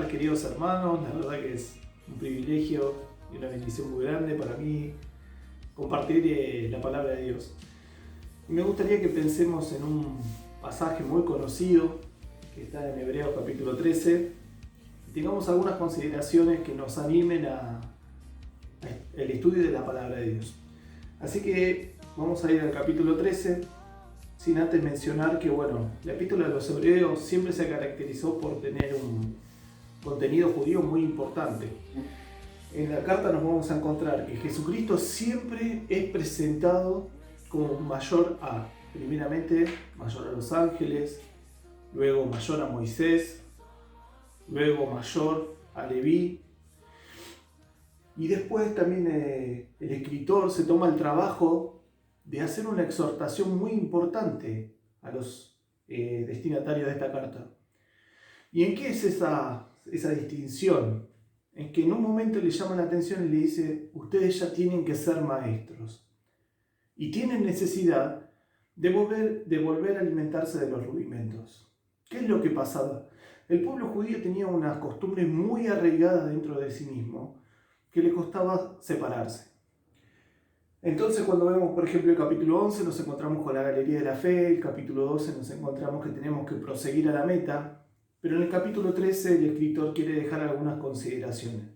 tal, queridos hermanos? La verdad que es un privilegio y una bendición muy grande para mí compartir la palabra de Dios. Y me gustaría que pensemos en un pasaje muy conocido que está en Hebreos capítulo 13 y tengamos algunas consideraciones que nos animen al estudio de la palabra de Dios. Así que vamos a ir al capítulo 13, sin antes mencionar que la epístola de los Hebreos siempre se caracterizó por tener un contenido judío muy importante. En la carta nos vamos a encontrar que Jesucristo siempre es presentado como mayor a, primeramente mayor a los ángeles, luego mayor a Moisés, luego mayor a Leví, y después también el escritor se toma el trabajo de hacer una exhortación muy importante a los destinatarios de esta carta. ¿Y en qué es esa distinción? En que en un momento le llama la atención y le dice: ustedes ya tienen que ser maestros y tienen necesidad de volver a alimentarse de los rudimentos. ¿Qué es lo que pasaba? El pueblo judío tenía unas costumbres muy arraigadas dentro de sí mismo que le costaba separarse. Entonces, cuando vemos, por ejemplo, el capítulo 11, nos encontramos con la galería de la fe, el capítulo 12 nos encontramos que tenemos que proseguir a la meta, pero en el capítulo 13 el escritor quiere dejar algunas consideraciones.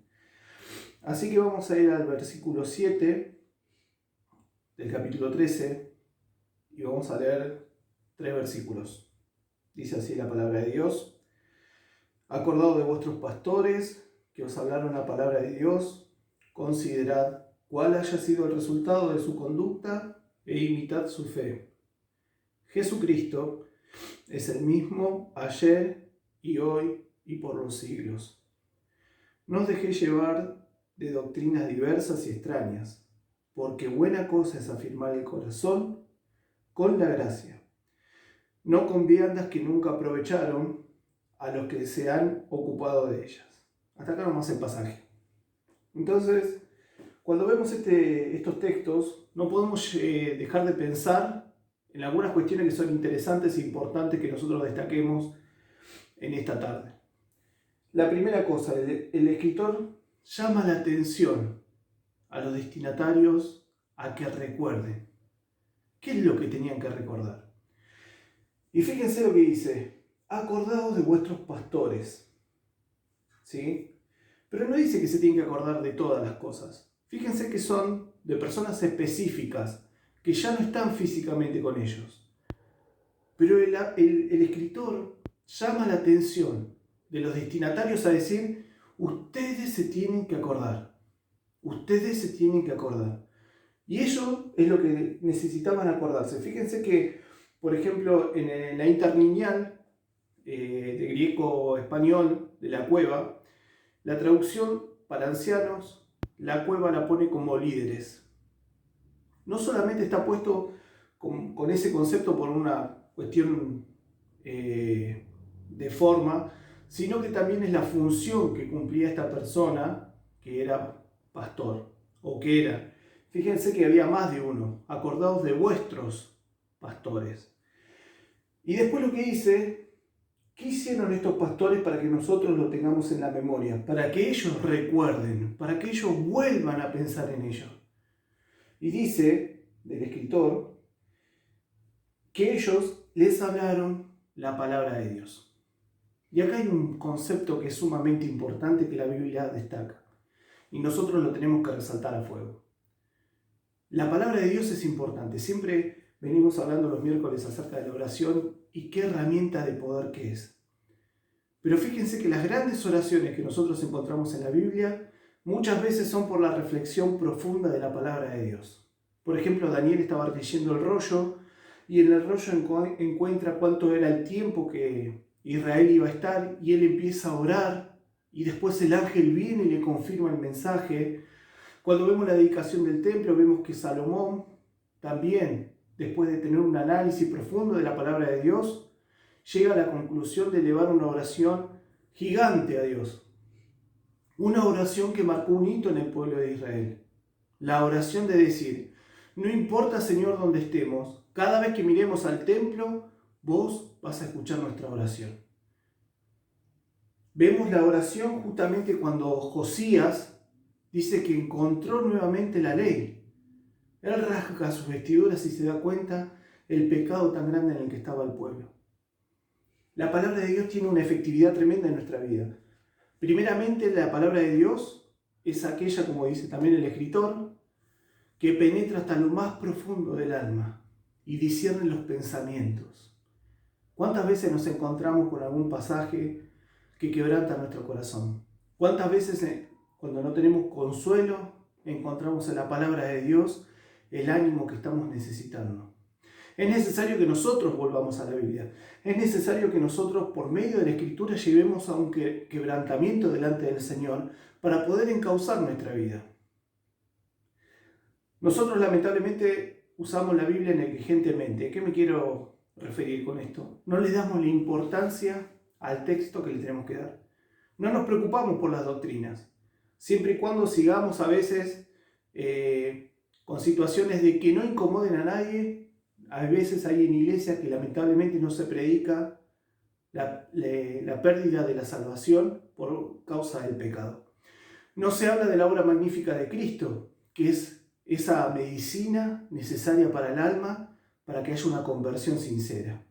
Así que vamos a ir al versículo 7 del capítulo 13 y vamos a leer 3 versículos. Dice así la palabra de Dios: acordado de vuestros pastores que os hablaron la palabra de Dios, considerad cuál haya sido el resultado de su conducta e imitad su fe. Jesucristo es el mismo ayer y hoy y por los siglos. No os dejéis llevar de doctrinas diversas y extrañas, porque buena cosa es afirmar el corazón con la gracia, no con viandas que nunca aprovecharon a los que se han ocupado de ellas. Hasta acá nomás el pasaje. Entonces, cuando vemos estos textos, no podemos dejar de pensar en algunas cuestiones que son interesantes e importantes que nosotros destaquemos en esta tarde. La primera cosa, el escritor llama la atención a los destinatarios a que recuerden. ¿Qué es lo que tenían que recordar? Y fíjense lo que dice: acordaos de vuestros pastores. ¿Sí? Pero no dice que se tienen que acordar de todas las cosas. Fíjense que son de personas específicas, que ya no están físicamente con ellos. Pero el escritor llama la atención de los destinatarios a decir: ustedes se tienen que acordar. Ustedes se tienen que acordar. Y eso es lo que necesitaban acordarse. Fíjense que, por ejemplo, en la interlineal de griego-español de la Cueva, la traducción para ancianos, la Cueva la pone como líderes. No solamente está puesto con ese concepto por una cuestión de forma, sino que también es la función que cumplía esta persona, que era pastor, o que era. Fíjense que había más de uno. Acordaos de vuestros pastores. Y después lo que dice: ¿qué hicieron estos pastores para que nosotros lo tengamos en la memoria? Para que ellos recuerden, para que ellos vuelvan a pensar en ello. Y dice del escritor que ellos les hablaron la palabra de Dios. Y acá hay un concepto que es sumamente importante que la Biblia destaca. Y nosotros lo tenemos que resaltar a fuego. La palabra de Dios es importante. Siempre venimos hablando los miércoles acerca de la oración y qué herramienta de poder que es. Pero fíjense que las grandes oraciones que nosotros encontramos en la Biblia muchas veces son por la reflexión profunda de la palabra de Dios. Por ejemplo, Daniel estaba leyendo el rollo y en el rollo encuentra cuánto era el tiempo que Israel iba a estar y él empieza a orar y después el ángel viene y le confirma el mensaje. Cuando vemos la dedicación del templo vemos que Salomón también, después de tener un análisis profundo de la palabra de Dios, llega a la conclusión de elevar una oración gigante a Dios. Una oración que marcó un hito en el pueblo de Israel. La oración de decir: no importa, Señor, dónde estemos, cada vez que miremos al templo, vos vas a escuchar nuestra oración. Vemos la oración justamente cuando Josías dice que encontró nuevamente la ley. Él rasga sus vestiduras y se da cuenta el pecado tan grande en el que estaba el pueblo. La palabra de Dios tiene una efectividad tremenda en nuestra vida. Primeramente, la palabra de Dios es aquella, como dice también el escritor, que penetra hasta lo más profundo del alma y discierne los pensamientos. ¿Cuántas veces nos encontramos con algún pasaje que quebranta nuestro corazón? ¿Cuántas veces cuando no tenemos consuelo encontramos en la palabra de Dios el ánimo que estamos necesitando? Es necesario que nosotros volvamos a la Biblia. Es necesario que nosotros, por medio de la Escritura, llevemos a un quebrantamiento delante del Señor para poder encauzar nuestra vida. Nosotros, lamentablemente, usamos la Biblia negligentemente. ¿A qué me quiero referir con esto? No le damos la importancia al texto que le tenemos que dar. No nos preocupamos por las doctrinas. Siempre y cuando sigamos a veces con situaciones de que no incomoden a nadie. A veces hay en iglesias que lamentablemente no se predica la pérdida de la salvación por causa del pecado. No se habla de la obra magnífica de Cristo, que es esa medicina necesaria para el alma, para que haya una conversión sincera.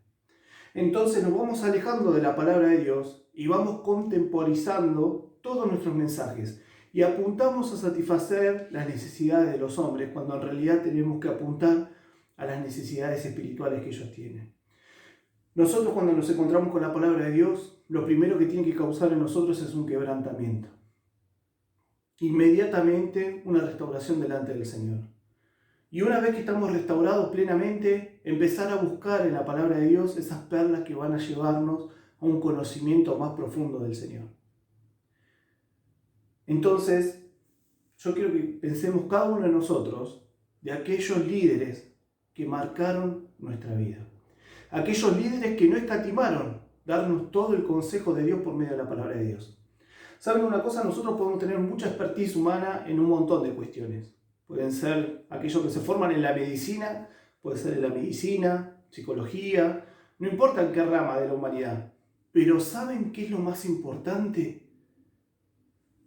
Entonces nos vamos alejando de la palabra de Dios y vamos contemporizando todos nuestros mensajes y apuntamos a satisfacer las necesidades de los hombres, cuando en realidad tenemos que apuntar a las necesidades espirituales que ellos tienen. Nosotros, cuando nos encontramos con la palabra de Dios, lo primero que tiene que causar en nosotros es un quebrantamiento. Inmediatamente una restauración delante del Señor. Y una vez que estamos restaurados plenamente, empezar a buscar en la palabra de Dios esas perlas que van a llevarnos a un conocimiento más profundo del Señor. Entonces, yo quiero que pensemos cada uno de nosotros de aquellos líderes que marcaron nuestra vida. Aquellos líderes que no escatimaron darnos todo el consejo de Dios por medio de la palabra de Dios. ¿Saben una cosa? Nosotros podemos tener mucha expertise humana en un montón de cuestiones. Pueden ser aquellos que se forman en la medicina, puede ser en la medicina, psicología, no importa en qué rama de la humanidad. Pero ¿saben qué es lo más importante?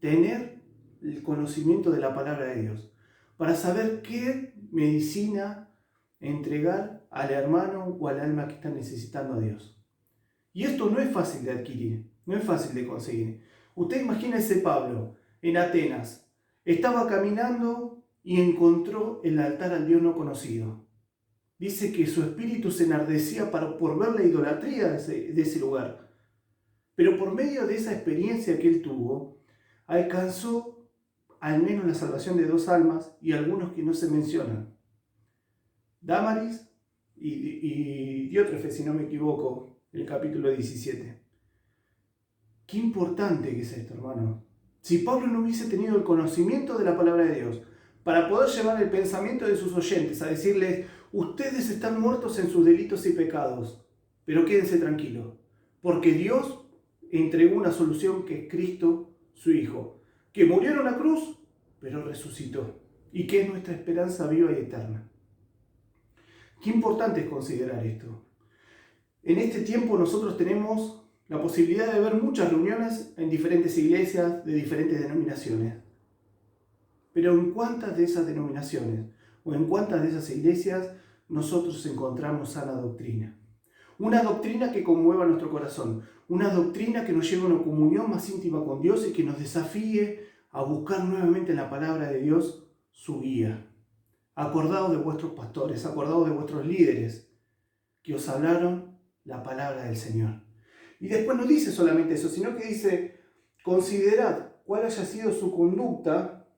Tener el conocimiento de la palabra de Dios, para saber qué medicina entregar al hermano o al alma que está necesitando a Dios. Y esto no es fácil de adquirir, no es fácil de conseguir. Usted imagínese Pablo en Atenas, estaba caminando y encontró el altar al Dios no conocido. Dice que su espíritu se enardecía por ver la idolatría de ese lugar. Pero por medio de esa experiencia que él tuvo, alcanzó al menos la salvación de 2 almas y algunos que no se mencionan. Dámaris y Diótrefes, si no me equivoco, el capítulo 17. Qué importante que es esto, hermano. Si Pablo no hubiese tenido el conocimiento de la palabra de Dios, para poder llevar el pensamiento de sus oyentes a decirles, ustedes están muertos en sus delitos y pecados, pero quédense tranquilos, porque Dios entregó una solución que es Cristo, su Hijo, que murió en la cruz, pero resucitó, y que es nuestra esperanza viva y eterna. Qué importante es considerar esto. En este tiempo nosotros tenemos la posibilidad de ver muchas reuniones en diferentes iglesias de diferentes denominaciones. Pero ¿en cuántas de esas denominaciones o en cuántas de esas iglesias nosotros encontramos sana doctrina? Una doctrina que conmueva nuestro corazón, una doctrina que nos lleve a una comunión más íntima con Dios y que nos desafíe a buscar nuevamente en la palabra de Dios su guía. Acordaos de vuestros pastores, acordaos de vuestros líderes que os hablaron la palabra del Señor. Y después no dice solamente eso, sino que dice, considerad cuál haya sido su conducta,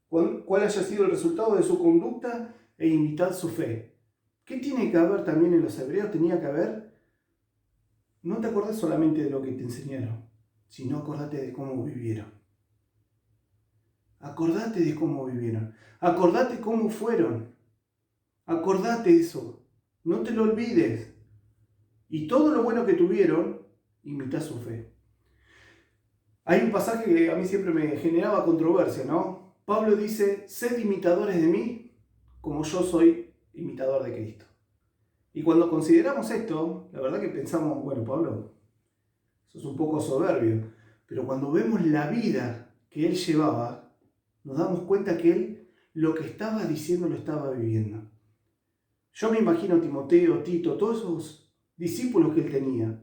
cuál haya sido el resultado de su conducta e imitad su fe. ¿Qué tiene que haber también en los hebreos? Tenía que haber, no te acordás solamente de lo que te enseñaron, sino acordate de cómo vivieron. Acordate de cómo vivieron. Acordate cómo fueron. Acordate eso. No te lo olvides. Y todo lo bueno que tuvieron, imitá su fe. Hay un pasaje que a mí siempre me generaba controversia, ¿no? Pablo dice, sed imitadores de mí, como yo soy imitador de Cristo. Y cuando consideramos esto, la verdad que pensamos, bueno, Pablo, sos un poco soberbio. Pero cuando vemos la vida que él llevaba, nos damos cuenta que él lo que estaba diciendo lo estaba viviendo. Yo me imagino a Timoteo, Tito, todos esos discípulos que él tenía.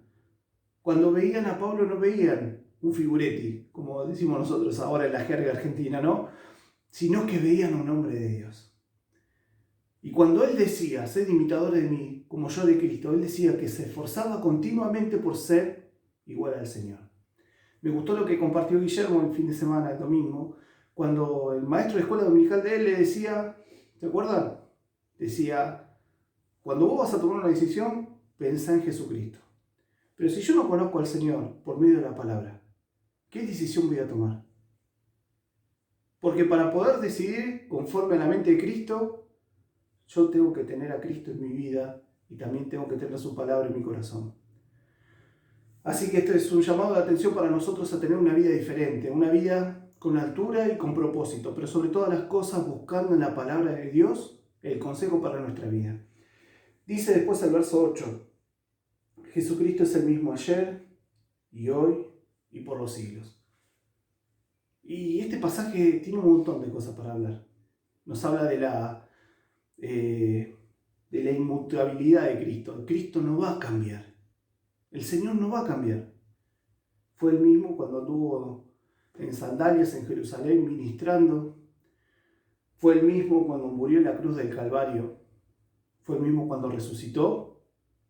Cuando veían a Pablo no veían un figuretti, como decimos nosotros ahora en la jerga argentina, ¿no? Sino que veían a un hombre de Dios. Y cuando él decía, sed imitadores de mí, como yo de Cristo, él decía que se esforzaba continuamente por ser igual al Señor. Me gustó lo que compartió Guillermo el fin de semana, el domingo, cuando el maestro de escuela dominical de él le decía, ¿te acuerdan? Decía, cuando vos vas a tomar una decisión, pensá en Jesucristo. Pero si yo no conozco al Señor por medio de la palabra, ¿qué decisión voy a tomar? Porque para poder decidir conforme a la mente de Cristo, yo tengo que tener a Cristo en mi vida y también tengo que tener su palabra en mi corazón. Así que este es un llamado de atención para nosotros a tener una vida diferente, una vida con altura y con propósito, pero sobre todas las cosas buscando en la palabra de Dios el consejo para nuestra vida. Dice después el verso 8, Jesucristo es el mismo ayer y hoy y por los siglos. Y este pasaje tiene un montón de cosas para hablar. Nos habla de la inmutabilidad de Cristo. Cristo no va a cambiar. El Señor no va a cambiar. Fue el mismo cuando anduvo en sandalias en Jerusalén ministrando. Fue el mismo cuando murió en la cruz del Calvario. Fue el mismo cuando resucitó.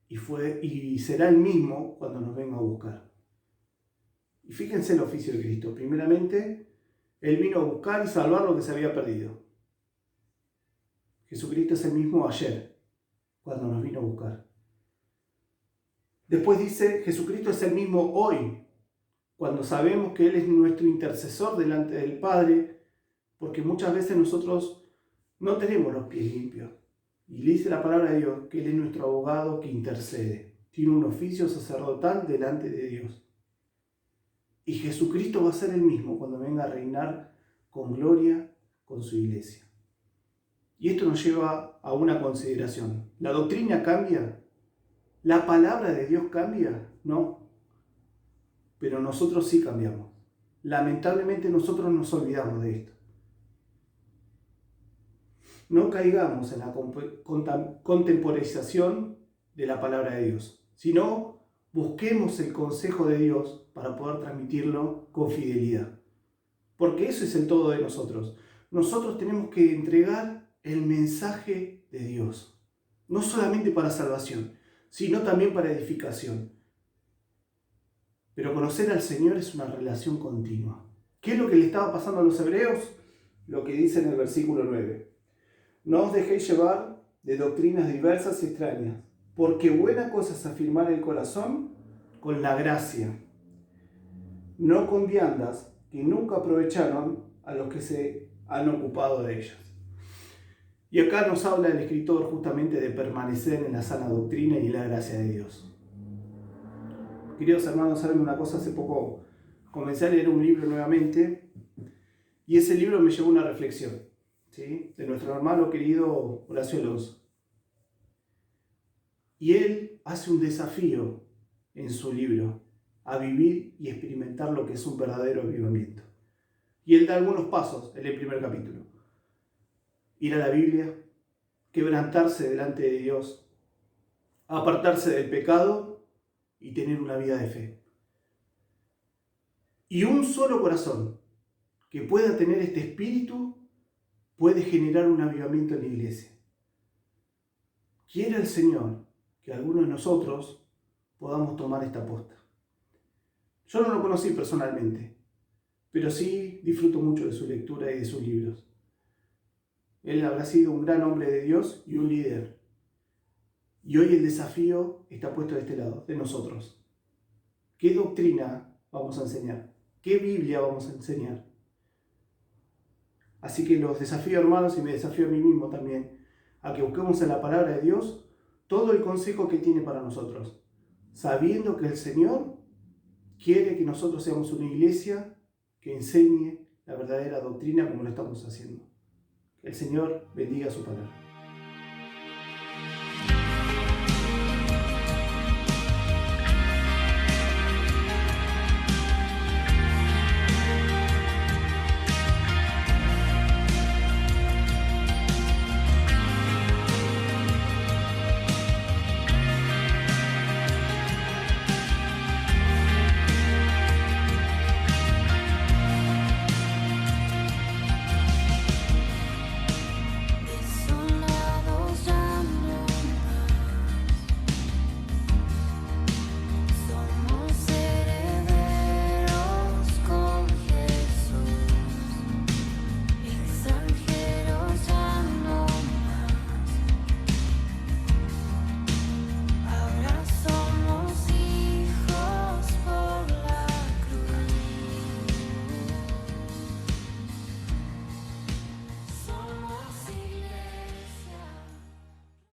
Y será el mismo cuando nos venga a buscar. Y fíjense el oficio de Cristo. Primeramente, Él vino a buscar y salvar lo que se había perdido. Jesucristo es el mismo ayer, cuando nos vino a buscar. Después dice, Jesucristo es el mismo hoy, cuando sabemos que Él es nuestro intercesor delante del Padre, porque muchas veces nosotros no tenemos los pies limpios. Y le dice la palabra de Dios que Él es nuestro abogado que intercede. Tiene un oficio sacerdotal delante de Dios. Y Jesucristo va a ser el mismo cuando venga a reinar con gloria con su iglesia. Y esto nos lleva a una consideración. ¿La doctrina cambia? ¿La palabra de Dios cambia? No. Pero nosotros sí cambiamos. Lamentablemente nosotros nos olvidamos de esto. No caigamos en la contemporización de la palabra de Dios, sino busquemos el consejo de Dios para poder transmitirlo con fidelidad. Porque eso es el todo de nosotros. Nosotros tenemos que entregar el mensaje de Dios, no solamente para salvación, sino también para edificación. Pero conocer al Señor es una relación continua. ¿Qué es lo que le estaba pasando a los hebreos? Lo que dice en el versículo 9. No os dejéis llevar de doctrinas diversas y extrañas, porque buena cosa es afirmar el corazón con la gracia, no con viandas que nunca aprovecharon a los que se han ocupado de ellas. Y acá nos habla el escritor justamente de permanecer en la sana doctrina y en la gracia de Dios. Queridos hermanos, saben una cosa, hace poco comencé a leer un libro nuevamente y ese libro me llevó a una reflexión, ¿sí? De nuestro hermano querido Horacio Alonso. Y él hace un desafío en su libro a vivir y experimentar lo que es un verdadero avivamiento. Y él da algunos pasos en el primer capítulo. Ir a la Biblia, quebrantarse delante de Dios, apartarse del pecado y tener una vida de fe. Y un solo corazón que pueda tener este espíritu puede generar un avivamiento en la iglesia. Quiere el Señor que algunos de nosotros podamos tomar esta posta. Yo no lo conocí personalmente, pero sí disfruto mucho de su lectura y de sus libros. Él habrá sido un gran hombre de Dios y un líder. Y hoy el desafío está puesto de este lado, de nosotros. ¿Qué doctrina vamos a enseñar? ¿Qué Biblia vamos a enseñar? Así que los desafío, hermanos, y me desafío a mí mismo también, a que busquemos en la palabra de Dios todo el consejo que tiene para nosotros, sabiendo que el Señor quiere que nosotros seamos una iglesia que enseñe la verdadera doctrina como lo estamos haciendo. Que el Señor bendiga su palabra.